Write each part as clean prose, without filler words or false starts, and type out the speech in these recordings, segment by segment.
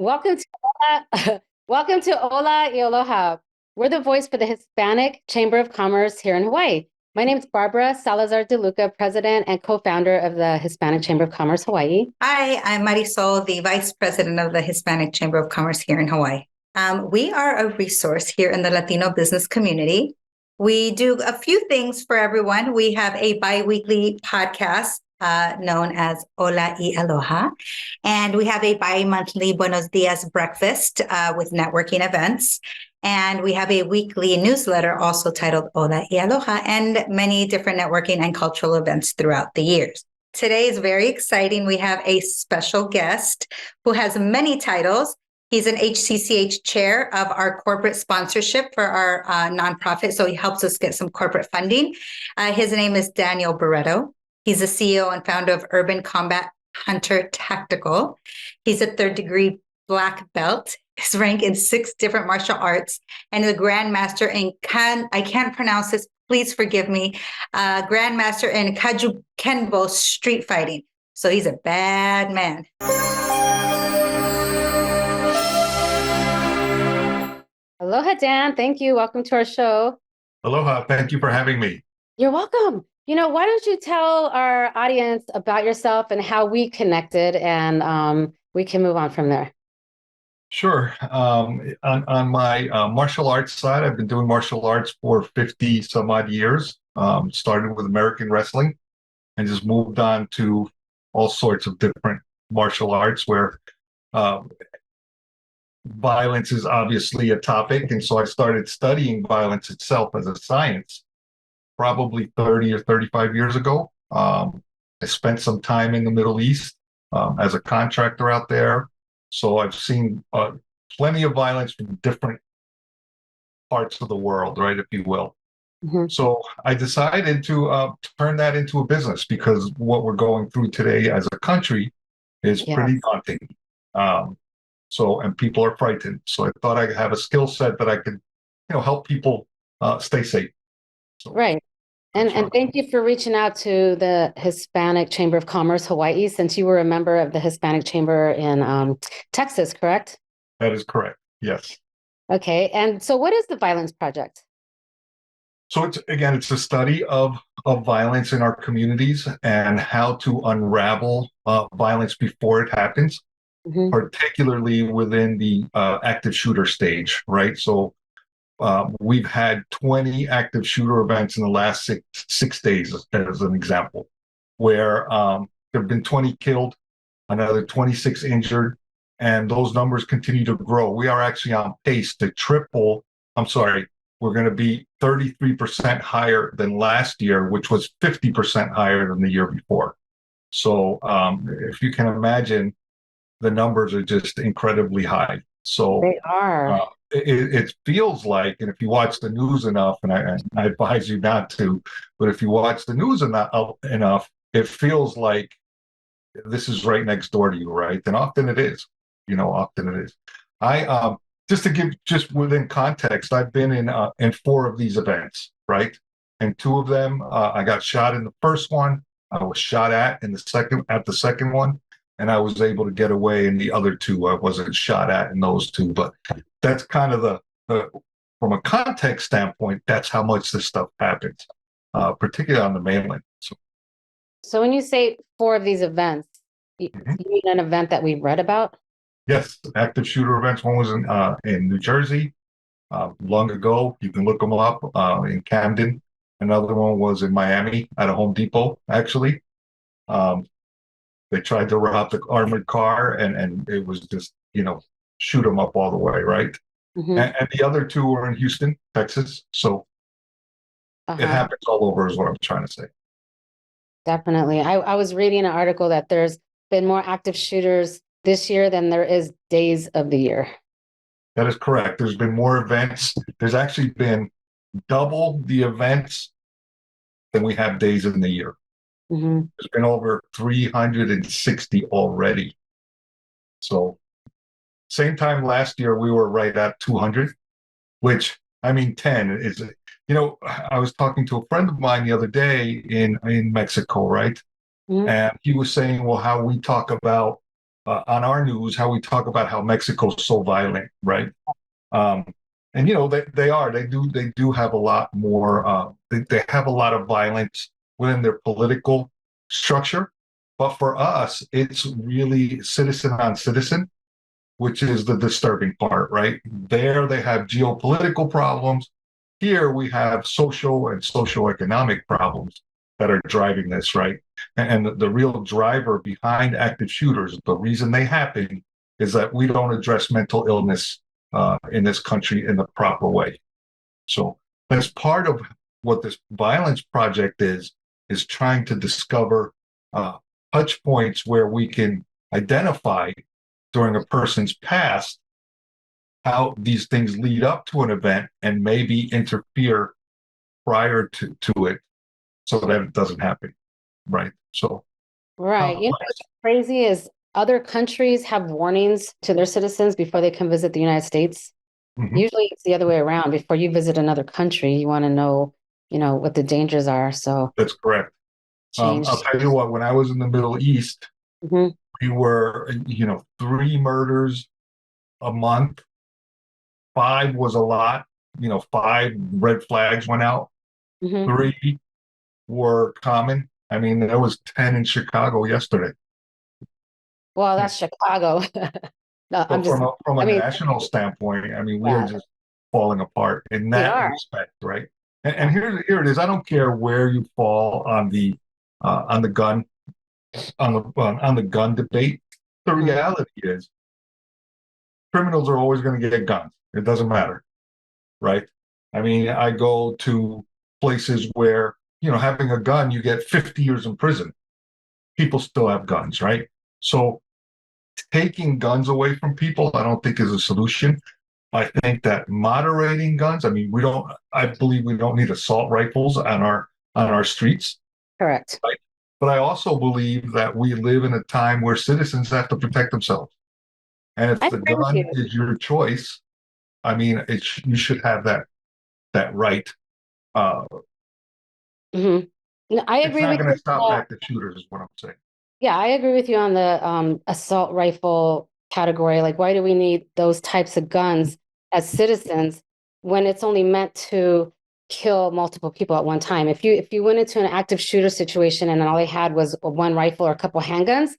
Welcome to Hola. Welcome to Hola y Aloha. We're the voice for the Hispanic Chamber of Commerce here in Hawaii. My name is Barbara Salazar de Lucca, president and co-founder of the Hispanic Chamber of Commerce Hawaii. Hi, I'm Marysol, the vice president of the Hispanic Chamber of Commerce here in Hawaii. We are a resource here in the Latino business community. We do a few things for everyone. We have a bi-weekly podcast known as Hola y Aloha. And we have a bi-monthly Buenos Dias breakfast with networking events. And we have a weekly newsletter also titled Hola y Aloha, and many different networking and cultural events throughout the years. Today is very exciting. We have a special guest who has many titles. He's an HCCH chair of our corporate sponsorship for our nonprofit, so he helps us get some corporate funding. His name is Daniel Barretto. He's the CEO and founder of Urban Combat Hunter Tactical. He's a third-degree black belt. His rank in 6 different martial arts, and the grandmaster in I can't pronounce this. Please forgive me. Grandmaster in Kaju Kenbo street fighting. So he's a bad man. Aloha, Dan. Thank you. Welcome to our show. Aloha. Thank you for having me. You're welcome. Why don't you tell our audience about yourself and how we connected, and we can move on from there. Sure. On my martial arts side, I've been doing martial arts for 50 some odd years. Started with American wrestling and just moved on to all sorts of different martial arts where violence is obviously a topic. And so I started studying violence itself as a science probably 30 or 35 years ago. I spent some time in the Middle East as a contractor out there. So I've seen plenty of violence from different parts of the world, right, if you will. Mm-hmm. So I decided to turn that into a business because what we're going through today as a country is pretty daunting. And people are frightened. So I thought I have a skill set that I could, help people stay safe. So, right. And thank you for reaching out to the Hispanic Chamber of Commerce Hawaii, since you were a member of the Hispanic Chamber in Texas, correct? That is correct. Yes. Okay. And so what is the Violence Project? So it's a study of violence in our communities and how to unravel violence before it happens, mm-hmm. particularly within the active shooter stage, right? So we've had 20 active shooter events in the last six days, as an example, where there have been 20 killed, another 26 injured, and those numbers continue to grow. We are actually on pace to we're going to be 33% higher than last year, which was 50% higher than the year before. So if you can imagine, the numbers are just incredibly high. So they are. It feels like, and if you watch the news enough, and I advise you not to, but if you watch the news enough, it feels like this is right next door to you, right? And often it is, often it is. I just to give just within context, I've been in 4 of these events, right? And 2 of them, I got shot in the first one. I was shot at the second one. And I was able to get away in the other 2. I wasn't shot at in those 2, but that's kind of the from a context standpoint, that's how much this stuff happens, particularly on the mainland. So when you say 4 of these events, mm-hmm. you mean an event that we read about? Yes, active shooter events. One was in New Jersey long ago. You can look them up in Camden. Another one was in Miami at a Home Depot, actually. They tried to rob the armored car, and it was just, shoot them up all the way, right? Mm-hmm. And the other 2 were in Houston, Texas. So it happens all over is what I'm trying to say. Definitely. I was reading an article that there's been more active shooters this year than there is days of the year. That is correct. There's been more events. There's actually been double the events than we have days in the year. Mm-hmm. There's been over 360 already. So same time last year, we were right at 200, which, 10 is, I was talking to a friend of mine the other day in Mexico, right? Mm-hmm. And he was saying, well, how we talk about on our news how we talk about how Mexico's so violent, right? Um, and you know they do have a lot more. They have a lot of violence within their political structure, but for us, it's really citizen on citizen, which is the disturbing part, right? There they have geopolitical problems. Here we have social and socioeconomic problems that are driving this, right? And the real driver behind active shooters, the reason they happen is that we don't address mental illness in this country in the proper way. So that's part of what this violence project is trying to discover touch points where we can identify during a person's past how these things lead up to an event and maybe interfere prior to it so that it doesn't happen, right? So Right. You know what's crazy is other countries have warnings to their citizens before they come visit the United States. mhm, Usually it's the other way around. Before you visit another country, you want to know, what the dangers are. So that's correct. I'll change. tell you what, when I was in the Middle East, Hmm. we were, 3 murders a month. Five was a lot. 5 red flags went out. Hmm. 3 were common. I mean, there was 10 in Chicago yesterday. Well, that's Chicago. No, I'm But just, from a I mean, national standpoint, I mean, we are yeah, just falling apart in we that are. respect, right? And Yeah. here it is. I don't care where you fall on the gun on the gun debate. The Mhm. reality is, criminals are always going to get guns. It doesn't matter, right? I mean, I go to places where having a gun, you get 50 years in prison. People still have guns, right? So taking guns away from people, I don't think is a solution. I think that moderating guns, I mean, I believe we don't need assault rifles on our streets, Correct. right? But I also believe that we live in a time where citizens have to protect themselves. And I if the agree with gun you. is your choice, I mean, you should have that right. Uh, Hmm. No, I it's agree not with going you. to stop active shooters, is what I'm saying. Yeah, I agree with you on the assault rifle category. Like, why do we need those types of guns as citizens when it's only meant to kill multiple people at one time? If you went into an active shooter situation and all they had was one rifle or a couple handguns,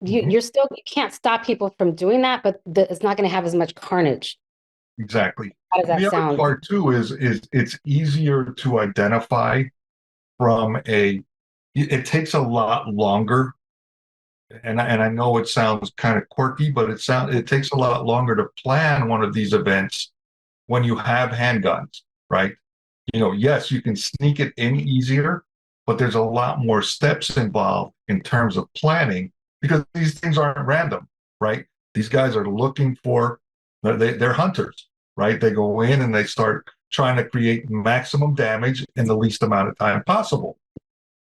Mhm. you can't stop people from doing that, but it's not going to have as much carnage. Exactly. How does And that the other sound? part too is it's easier to identify from it takes a lot longer, and I know it sounds kind of quirky, but it takes a lot longer to plan one of these events when you have handguns, right? Yes, you can sneak it in easier, but there's a lot more steps involved in terms of planning because these things aren't random, right? These guys are looking for, they're hunters, right? They go in and they start trying to create maximum damage in the least amount of time possible.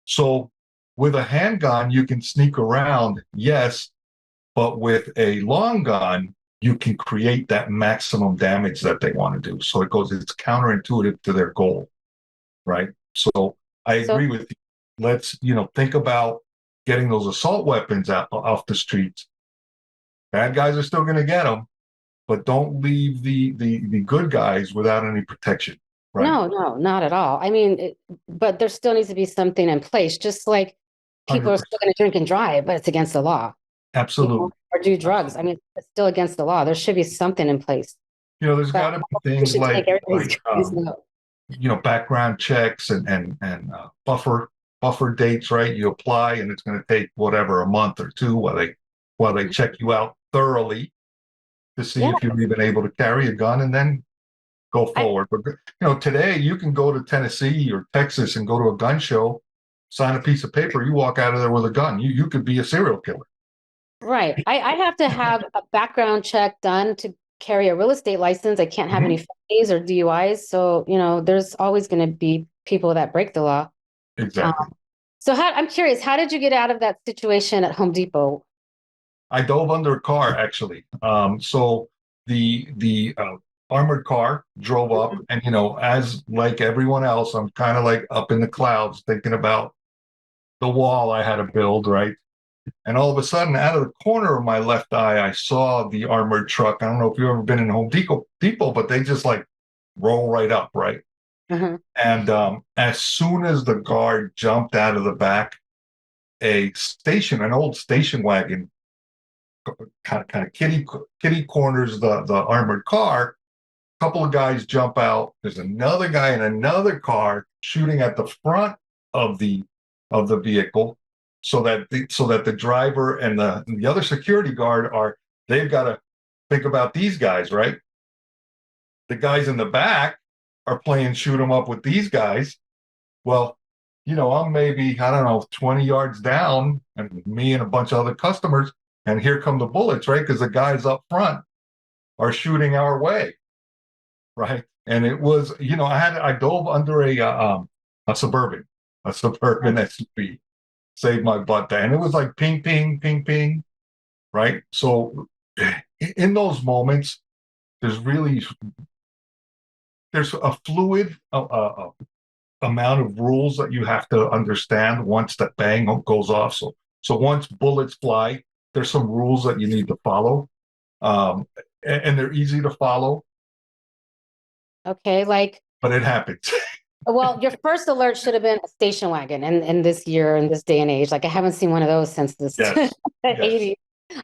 So with a handgun, you can sneak around, yes, but with a long gun, you can create that maximum damage that they want to do. So it's counterintuitive to their goal, right? So I So agree with you. Let's, think about getting those assault weapons out off the streets. Bad guys are still going to get them, but don't leave the good guys without any protection, right? no, no, not at all. I mean, but there still needs to be something in place, just like people are 100%. still going to drink and drive, but it's against the law, Absolutely. or do drugs. I Absolutely. mean, it's still against the law. There should be something in place, There's but got to be we things should take everybody's guns. No. background checks and buffer dates, right? You apply and it's going to take whatever a month or two while they check you out thoroughly to see Yeah, if you're even able to carry a gun and then go I, forward. But today you can go to Tennessee or Texas and go to a gun show, sign a piece of paper, you walk out of there with a gun. You could be a serial killer. right. I have to have a background check done to carry a real estate license. I can't have any Mhm. felonies or DUIs. So, there's always going to be people that break the law. Um, Exactly. so I'm curious, how did you get out of that situation at Home Depot? I dove under a car actually. So the armored car drove up, and as like everyone else, I'm kind of like up in the clouds thinking about the wall I had to build, right? And all of a sudden, out of the corner of my left eye, I saw the armored truck. I don't know if you've ever been in Home Depot, but they just like roll right up, right? Mhm. And as soon as the guard jumped out of the back, an old station wagon, kind of kitty corners the armored car. A couple of guys jump out. There's another guy in another car shooting at the front of the vehicle, so that the driver and the other security guard they've got to think about these guys, right? The guys in the back are playing shoot 'em up with these guys. Well, I'm maybe, I don't know, 20 yards down, and me and a bunch of other customers, and here come the bullets, right? Because the guys up front are shooting our way, right? And it was, I dove under a Suburban SUV, saved my butt there. And it was like ping, ping, ping, ping, right? So in those moments, there's a fluid amount of rules that you have to understand once that bang goes off. So once bullets fly, there's some rules that you need to follow, and they're easy to follow. Okay, but it happens. well, your first alert should have been a station wagon in this year, in this day and age. I haven't seen one of those since the Yes. 80s.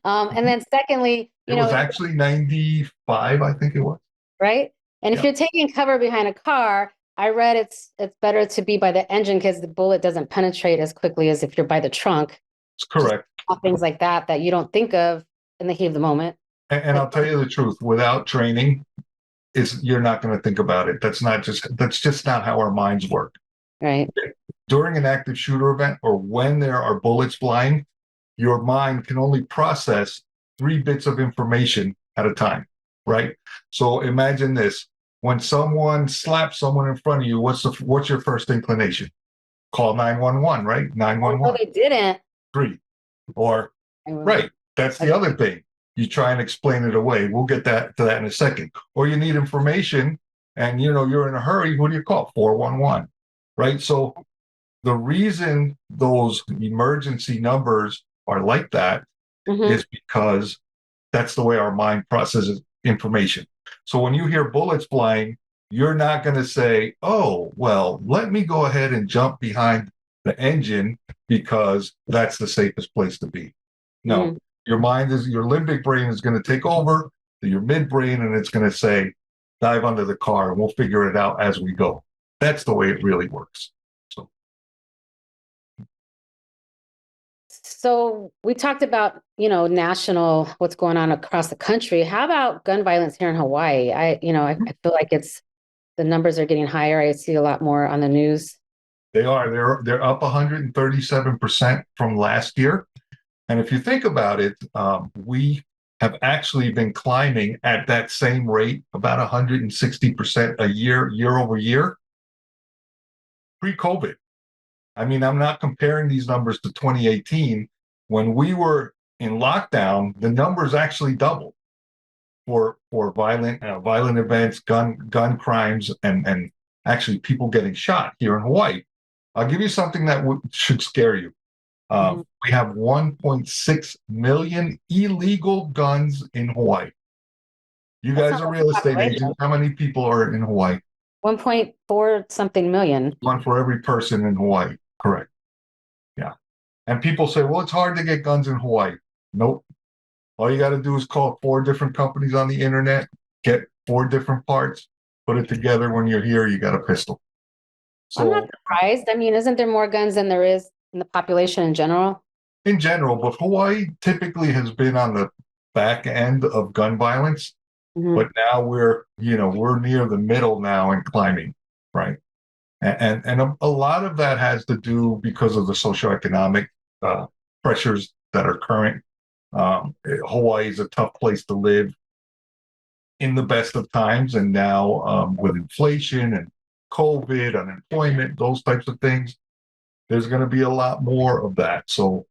And then secondly, it was actually 95, I think it was. Right? And if you're taking cover behind a car, I read it's better to be by the engine because the bullet doesn't penetrate as quickly as if you're by the trunk. It's correct. Things like that you don't think of in the heat of the moment. And I'll tell you the truth, without training, you're not going to think about it. That's just not how our minds work. Right. During an active shooter event, or when there are bullets flying, your mind can only process 3 bits of information at a time, right? So imagine this. When someone slaps someone in front of you, what's your first inclination? Call 911, right? 911. No, they didn't. 3. Or, right, that's the other thing. You try and explain it away. We'll get to that in a second. Or you need information and you're in a hurry. Who do you call? 411, right? So the reason those emergency numbers are like that is because that's the way our mind processes information. So when you hear bullets flying, you're not going to say, oh, well, let me go ahead and jump behind the engine because that's the safest place to be. No, your limbic brain is going to take over your midbrain, and it's going to say, dive under the car and we'll figure it out as we go. That's the way it really works. So we talked about, national, what's going on across the country. How about gun violence here in Hawaii? I feel like the numbers are getting higher. I see a lot more on the news. They are. They're up 137% from last year. And if you think about it, we have actually been climbing at that same rate, about 160% a year over year, pre-COVID. I mean, I'm not comparing these numbers to 2018. When we were in lockdown, the numbers actually doubled for violent events, gun crimes, and actually people getting shot here in Hawaii. I'll give you something that should scare you. We have 1.6 million illegal guns in Hawaii. You guys are real estate agents. How many people are in Hawaii? 1.4 something million. One for every person in Hawaii. Correct. Yeah. And people say, well, it's hard to get guns in Hawaii. Nope. All you got to do is call 4 different companies on the internet, get 4 different parts, put it together. When you're here, you got a pistol. So, I'm not surprised. I mean, isn't there more guns than there is in the population in general? In general, but Hawaii typically has been on the back end of gun violence. But now we're near the middle now and climbing, right? And a lot of that has to do because of the socioeconomic pressures that are current. Hawaii is a tough place to live in the best of times, and now with inflation and COVID, unemployment, those types of things, there's going to be a lot more of that. So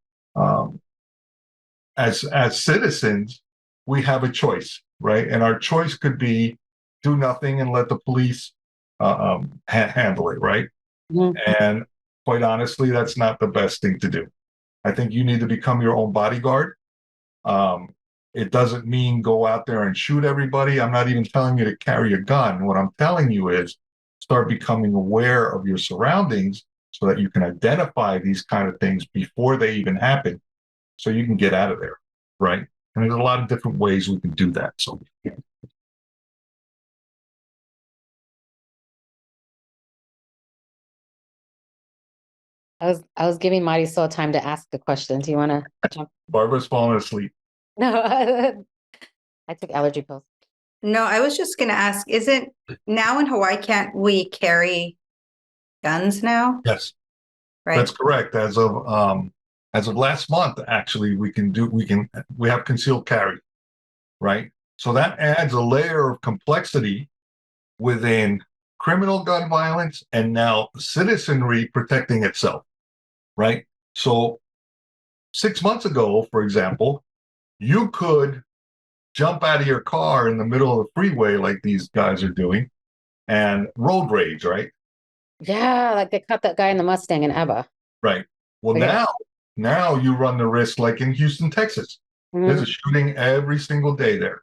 as citizens, we have a choice, right? And our choice could be do nothing and let the police handle it, right? And quite honestly, that's not the best thing to do. I think you need to become your own bodyguard. It doesn't mean go out there and shoot everybody. I'm not even telling you to carry a gun. What I'm telling you is start becoming aware of your surroundings so that you can identify these kind of things before they even happen so you can get out of there, right? And there's a lot of different ways we can do that. So I was giving Marysol time to ask the question. Do you want to jump? Barbara's falling asleep. No, I took allergy pills. No, I was just going to ask, isn't now in Hawaii, can't we carry guns now? Yes, Right. that's correct. As of last month, actually, we have concealed carry, right? So that adds a layer of complexity within criminal gun violence and now citizenry protecting itself, right? So 6 months ago, for example, you could jump out of your car in the middle of the freeway like these guys are doing and road rage, right? Yeah, like they caught that guy in the Mustang in Abba. Right. Well, Okay. now you run the risk, like in Houston, Texas. There's a shooting every single day there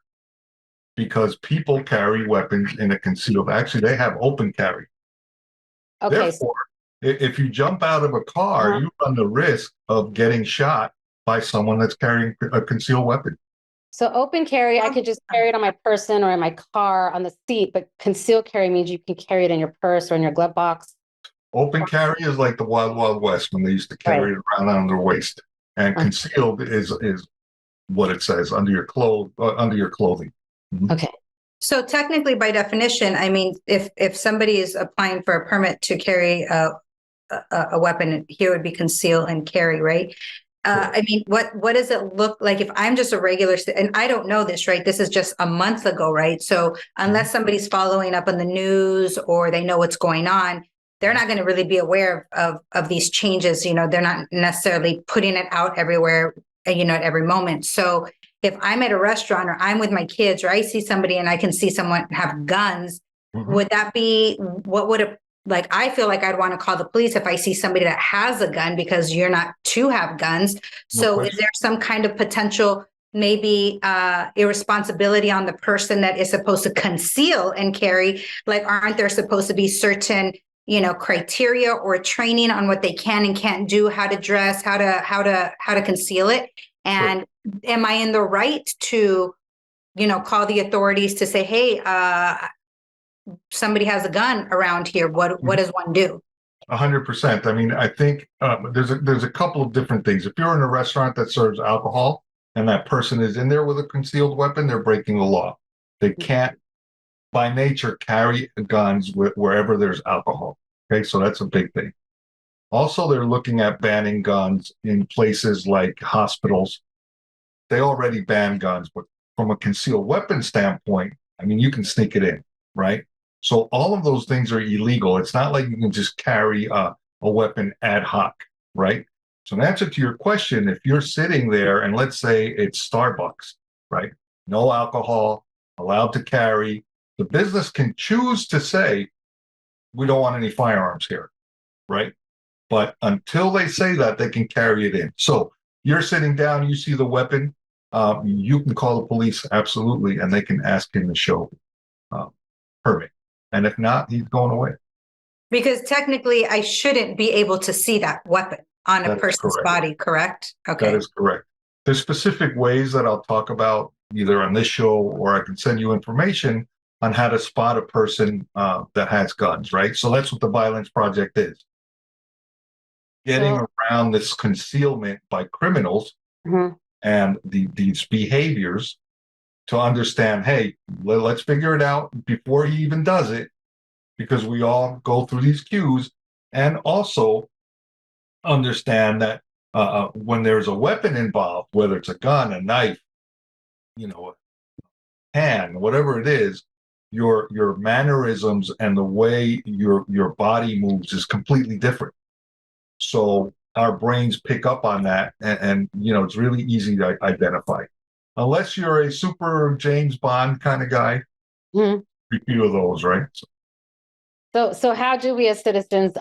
because people carry weapons in a concealed. Actually, they have open carry. Okay. Therefore, if you jump out of a car, you run the risk of getting shot by someone that's carrying a concealed weapon. So open carry, I could just carry it on my person or in my car on the seat, but concealed carry means you can carry it in your purse or in your glove box. Open carry is like the Wild Wild West when they used to carry it around on their waist, and concealed is what it says under your clothing. Okay. So technically, by definition, I mean, if somebody is applying for a permit to carry a weapon, here would be conceal and carry, right? I mean, what does it look like if I'm just a regular, and I don't know this, right? This is just a month ago, right? So unless somebody's following up on the news or they know what's going on, they're not going to really be aware of these changes. You know, they're not necessarily putting it out everywhere, you know, at every moment. So if I'm at a restaurant or I'm with my kids or I see somebody and I can see someone have guns, would that be, what would it, like, I feel like I'd want to call the police if I see somebody that has a gun because you're not to have guns. So is there some kind of potential, maybe irresponsibility on the person that is supposed to conceal and carry? Like, aren't there supposed to be certain, you know, criteria or training on what they can and can't do, how to dress, how to conceal it? And am I in the right to, you know, call the authorities to say, hey, somebody has a gun around here. What does one do? 100%. I mean, I think there's a couple of different things. If you're in a restaurant that serves alcohol and that person is in there with a concealed weapon, they're breaking the law. They can't, by nature, carry guns wherever there's alcohol. Okay, so that's a big thing. Also, they're looking at banning guns in places like hospitals. They already ban guns, but from a concealed weapon standpoint, I mean, you can sneak it in, right? So all of those things are illegal. It's not like you can just carry a weapon ad hoc, right? So in answer to your question, if you're sitting there and let's say it's Starbucks, right? No alcohol, allowed to carry, the business can choose to say, we don't want any firearms here, right? But until they say that, they can carry it in. So you're sitting down, you see the weapon, you can call the police, absolutely, and they can ask him to show permit. And if not, he's going away. Because technically, I shouldn't be able to see that weapon on a person's body, correct? Okay. That is correct. There's specific ways that I'll talk about either on this show or I can send you information on how to spot a person that has guns, right? So that's what the Violence Project is. Getting around this concealment by criminals and these behaviors to understand, hey, let's figure it out before he even does it, because we all go through these cues, and also understand that when there's a weapon involved, whether it's a gun, a knife, you know, a hand, whatever it is, your mannerisms and the way your body moves is completely different. So our brains pick up on that, and you know, it's really easy to identify. Unless you're a super James Bond kind of guy, a few of those, right? So how do we as citizens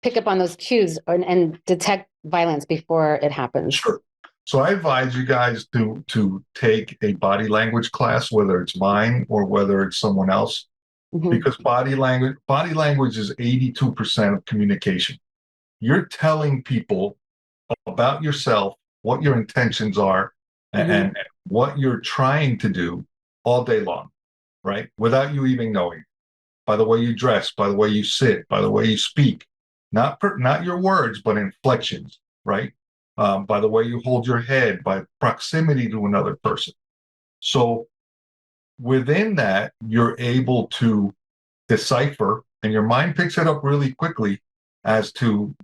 pick up on those cues and detect violence before it happens? Sure. So I advise you guys to take a body language class, whether it's mine or whether it's someone else, because body language is 82% of communication. You're telling people about yourself, what your intentions are, and what you're trying to do all day long, right? Without you even knowing. By the way you dress, by the way you sit, by the way you speak, not your words, but inflections, right? By the way you hold your head, by proximity to another person. So within that, you're able to decipher, and your mind picks it up really quickly as to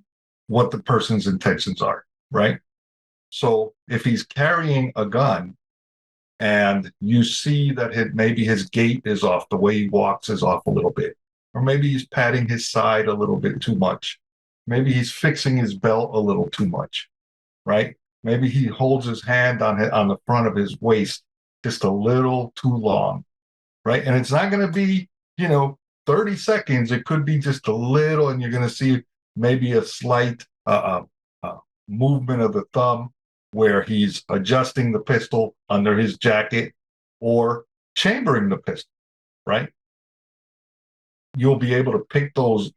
what the person's intentions are, right? So if he's carrying a gun and you see that maybe his gait is off, the way he walks is off a little bit, or maybe he's patting his side a little bit too much, maybe he's fixing his belt a little too much, right? Maybe he holds his hand on the front of his waist just a little too long, right? And it's not going to be, 30 seconds. It could be just a little, and you're going to see maybe a slight movement of the thumb where he's adjusting the pistol under his jacket or chambering the pistol, right? You'll be able to pick those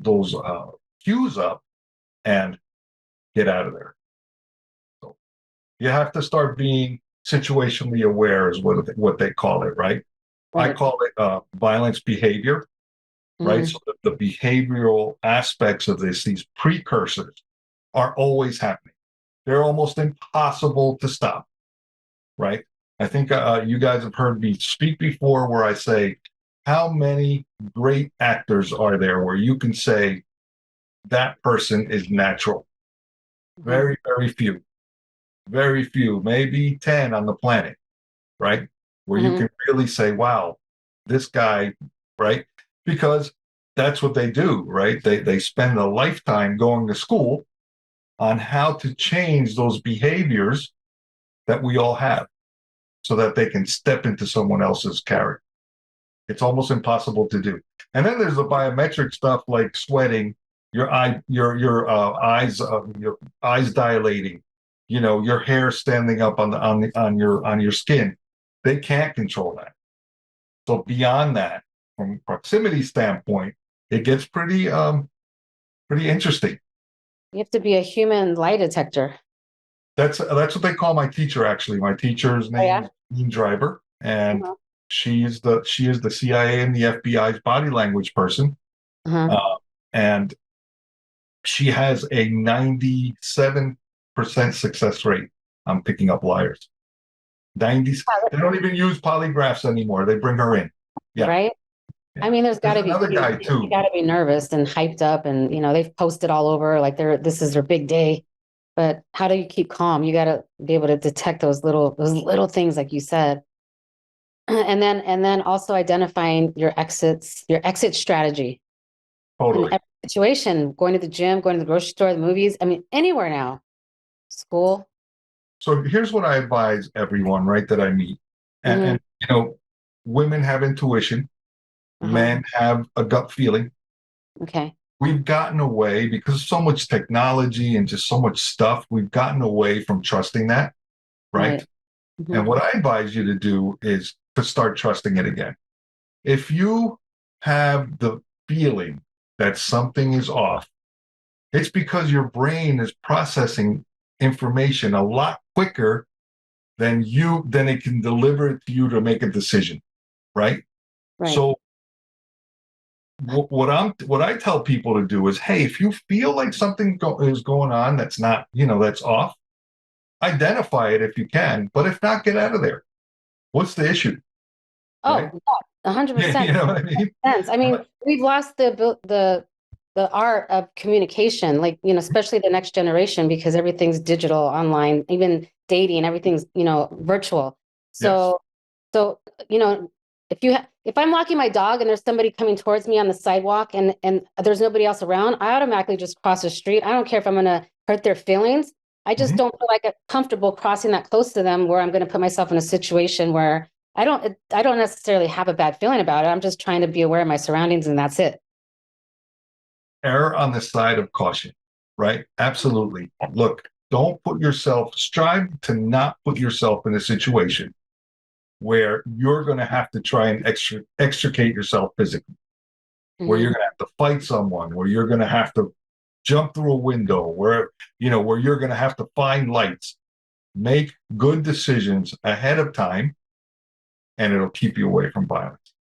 cues up and get out of there. So you have to start being situationally aware is what they call it, right? I call it violence behavior, right? So the behavioral aspects of these precursors are always happening. They're almost impossible to stop, right? I think you guys have heard me speak before where I say, how many great actors are there where you can say that person is natural? Very, very few. Very few, maybe 10 on the planet, right? Where you can really say, wow, this guy, right? Because that's what they do, right? They spend a lifetime going to school on how to change those behaviors that we all have so that they can step into someone else's character. It's almost impossible to do. And then there's the biometric stuff like sweating, your eyes dilating, your hair standing up on your skin. They can't control that. So beyond that, from a proximity standpoint, it gets pretty interesting. You have to be a human lie detector. That's what they call my teacher. Actually, my teacher's name is Dean Driver, and she is the CIA and the FBI's body language person, and she has a 97% success rate on picking up liars. 90. They don't even use polygraphs anymore. They bring her in. Yeah. Right. Yeah. I mean, there's got to be another guy too. You got to be nervous and hyped up, and they've posted all over like this is their big day. But how do you keep calm? You got to be able to detect those little things, like you said, and then also identifying your exit strategy. Totally. In every situation, going to the gym, going to the grocery store, the movies. I mean, anywhere now, school. So here's what I advise everyone, right, that I meet, and women have intuition. Men have a gut feeling. Okay. We've gotten away because of so much technology and just so much stuff. We've gotten away from trusting that, right? And what I advise you to do is to start trusting it again. If you have the feeling that something is off, it's because your brain is processing information a lot quicker than it can deliver it to you to make a decision, right? So what I tell people to do is, hey, if you feel like something is going on that's not, that's off, identify it if you can, but if not, get out of there. What's the issue? Oh, right? 100%. You know what I mean? I mean, we've lost the art of communication, like, especially the next generation, because everything's digital, online, even dating, everything's, virtual. So, if I'm walking my dog and there's somebody coming towards me on the sidewalk and there's nobody else around, I automatically just cross the street. I don't care if I'm going to hurt their feelings. I just don't feel like I'm comfortable crossing that close to them where I'm going to put myself in a situation where I don't necessarily have a bad feeling about it. I'm just trying to be aware of my surroundings, and that's it. err on the side of caution, right? Absolutely. Look, strive to not put yourself in a situation where you're going to have to try and extricate yourself physically, where you're going to have to fight someone, where you're going to have to jump through a window, where you're going to have to find lights. Make good decisions ahead of time, and it'll keep you away from violence.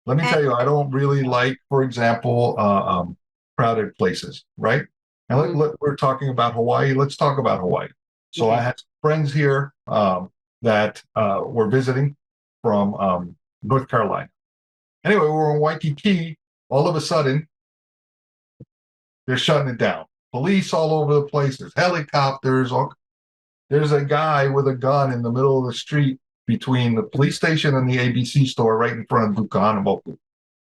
Let me tell you, I don't really like, for example, crowded places, right? And we're talking about Hawaii. Let's talk about Hawaii. So I had friends here that were visiting from North Carolina. Anyway, we were in Waikiki. All of a sudden, they're shutting it down. Police all over the place. There's helicopters. There's a guy with a gun in the middle of the street between the police station and the ABC store right in front of Lucca,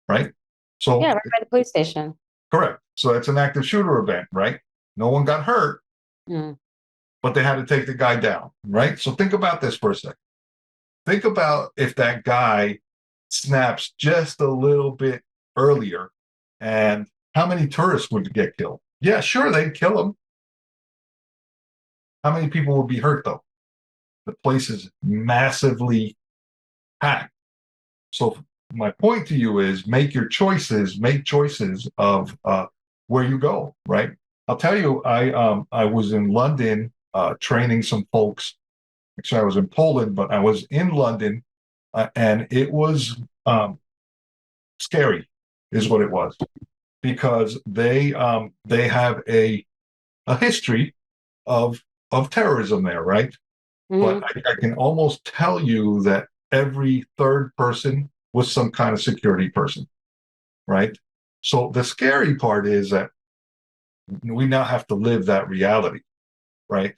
right? So right by the police station. Correct. So it's an active shooter event, right? No one got hurt, but they had to take the guy down, right? So think about this for a second. Think about if that guy snaps just a little bit earlier, and how many tourists would get killed? Yeah, sure, they'd kill him. How many people would be hurt, though? The place is massively packed. So my point to you is make choices of where you go, right? I'll tell you, I was in London training some folks. Actually, I was in Poland, but I was in London, and it was scary, is what it was, because they have a history of terrorism there, right? But I can almost tell you that every third person was some kind of security person, right? So the scary part is that we now have to live that reality, right?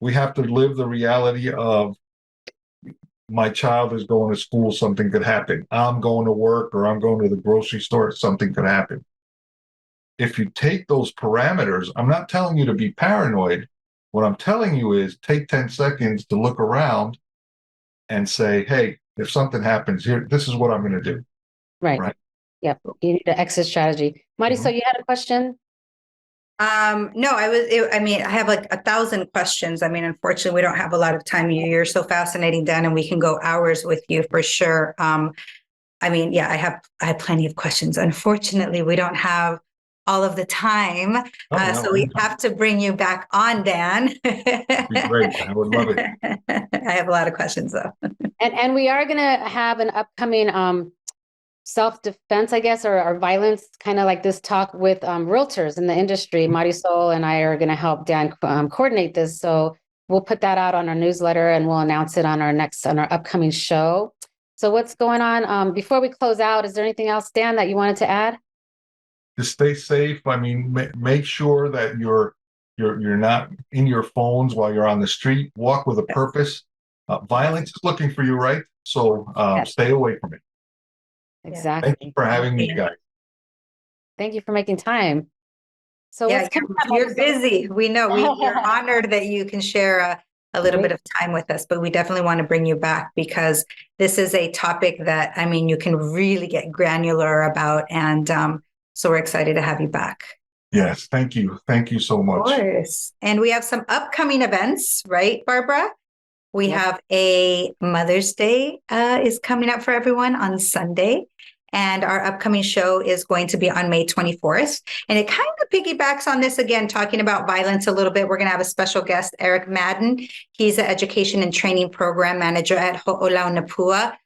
We have to live the reality of my child is going to school, something could happen. I'm going to work, or I'm going to the grocery store, something could happen. If you take those parameters, I'm not telling you to be paranoid. What I'm telling you is take 10 seconds to look around and say, hey, if something happens here, this is what I'm going to do. Right. Yep. You need an exit strategy. Marysol, you had a question? No, I have like 1,000 questions. I mean, unfortunately, we don't have a lot of time. You're so fascinating, Dan, and we can go hours with you for sure. I have plenty of questions. Unfortunately, we don't have all of the time. So we have to bring you back on, Dan. That'd be great. I would love it. I have a lot of questions though. And we are going to have an upcoming self-defense, I guess, or violence, kind of like this talk with realtors in the industry. Marysol and I are going to help Dan coordinate this. So we'll put that out on our newsletter, and we'll announce it on our upcoming show. So what's going on? Before we close out, is there anything else, Dan, that you wanted to add? Just stay safe. I mean, make sure that you're not in your phones while you're on the street. Walk with a purpose. Violence is looking for you, right? So stay away from it. Exactly. Thank you for having me, guys. Thank you for making time. So you're busy. We know. We're honored that you can share a little bit of time with us, but we definitely want to bring you back, because this is a topic that, I mean, you can really get granular about, and so we're excited to have you back. Yes, thank you. Thank you so much. Of course. And we have some upcoming events, right, Barbara? We have a Mother's Day is coming up for everyone on Sunday. And our upcoming show is going to be on May 24th. And it kind of piggybacks on this again, talking about violence a little bit. We're going to have a special guest, Eric Madden. He's an education and training program manager at Ho'olau Napua.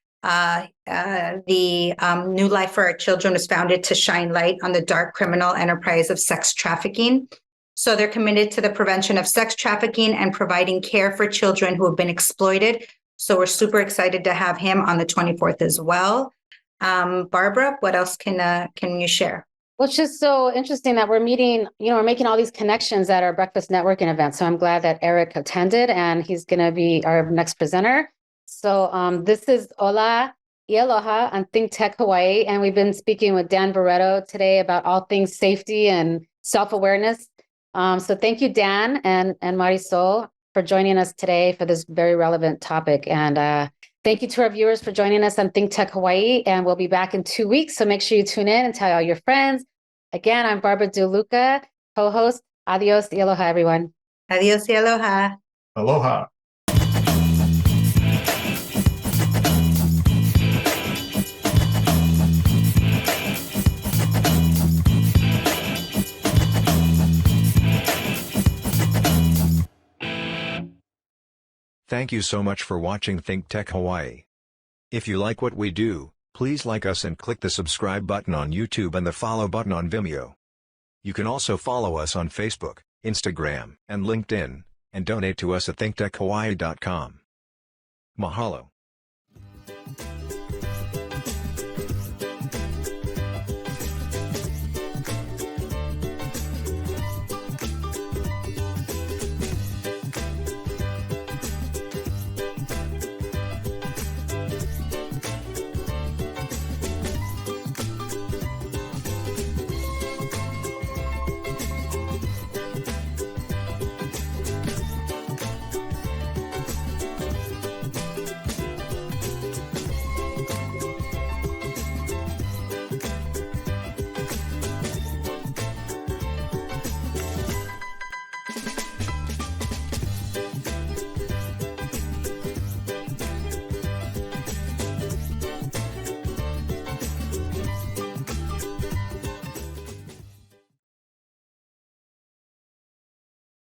The New Life for Our Children was founded to shine light on the dark criminal enterprise of sex trafficking. So they're committed to the prevention of sex trafficking and providing care for children who have been exploited. So we're super excited to have him on the 24th as well. Barbara, what else can you share? Well, it's just so interesting that we're meeting, we're making all these connections at our breakfast networking event. So I'm glad that Eric attended, and he's going to be our next presenter. So this is Hola, Aloha on ThinkTech Hawaii. And we've been speaking with Dan Barretto today about all things safety and self-awareness. So thank you, Dan and Marysol, for joining us today for this very relevant topic. And thank you to our viewers for joining us on ThinkTech Hawaii. And we'll be back in 2 weeks. So make sure you tune in and tell all your friends. Again, I'm Barbara DeLuca, co-host. Adios y aloha, everyone. Adios y aloha. Aloha. Thank you so much for watching ThinkTech Hawaii. If you like what we do, please like us and click the subscribe button on YouTube and the follow button on Vimeo. You can also follow us on Facebook, Instagram, and LinkedIn, and donate to us at thinktechhawaii.com. Mahalo.